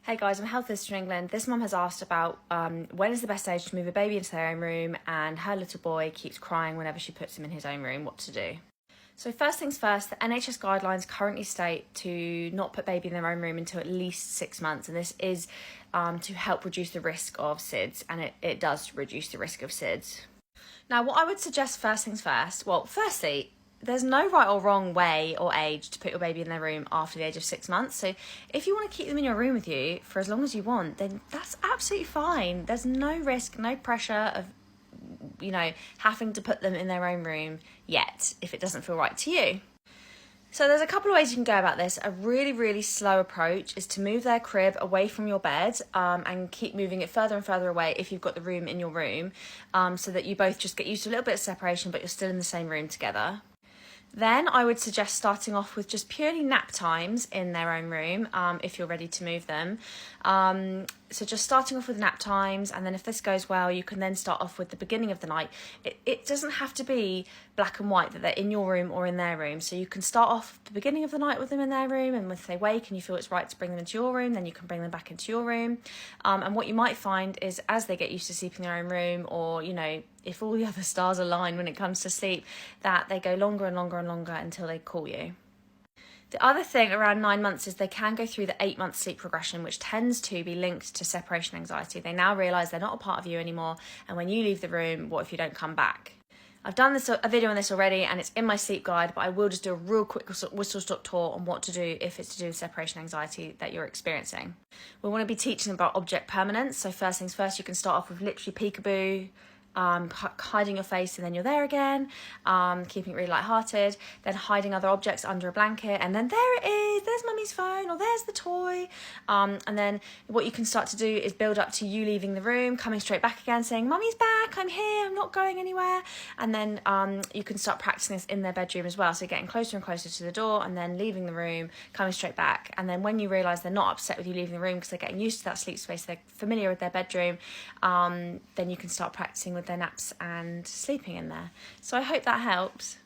Hey guys, I'm Health Visitor in England. This mum has asked about when is the best age to move a baby into their own room, and her little boy keeps crying whenever she puts him in his own room, what to do. So first things first, the NHS guidelines currently state to not put baby in their own room until at least 6 months, and this is to help reduce the risk of SIDS, and it does reduce the risk of SIDS. Now, what I would suggest first things first, well, firstly, there's no right or wrong way or age to put your baby in their room after the age of 6 months. So if you want to keep them in your room with you for as long as you want, then that's absolutely fine. There's no risk, no pressure of, having to put them in their own room yet if it doesn't feel right to you. So there's a couple of ways you can go about this. A really, really slow approach is to move their crib away from your bed and keep moving it further and further away if you've got the room in your room, so that you both just get used to a little bit of separation, but you're still in the same room together. Then I would suggest starting off with just purely nap times in their own room if you're ready to move them. So just starting off with nap times, and then if this goes well, you can then start off with the beginning of the night. It doesn't have to be black and white that they're in your room or in their room. So you can start off the beginning of the night with them in their room, and if they wake and you feel it's right to bring them into your room, then you can bring them back into your room. And what you might find is as they get used to sleeping in their own room, or, if all the other stars align when it comes to sleep, that they go longer and longer and longer until they call you. The other thing around 9 months is they can go through the 8-month sleep progression, which tends to be linked to separation anxiety. They now realise they're not a part of you anymore, and when you leave the room, what if you don't come back? I've done a video on this already, and it's in my sleep guide, but I will just do a real quick whistle-stop tour on what to do if it's to do with separation anxiety that you're experiencing. We want to be teaching them about object permanence. So first things first, you can start off with literally peekaboo, hiding your face and then you're there again, keeping it really lighthearted, then hiding other objects under a blanket, and then there it is, there's mummy's phone, or there's the toy, and then what you can start to do is build up to you leaving the room, coming straight back again, saying mummy's back, I'm here, I'm not going anywhere, and then you can start practicing this in their bedroom as well, so getting closer and closer to the door and then leaving the room, coming straight back, and then when you realise they're not upset with you leaving the room because they're getting used to that sleep space, they're familiar with their bedroom, then you can start practicing with their naps and sleeping in there. So I hope that helps.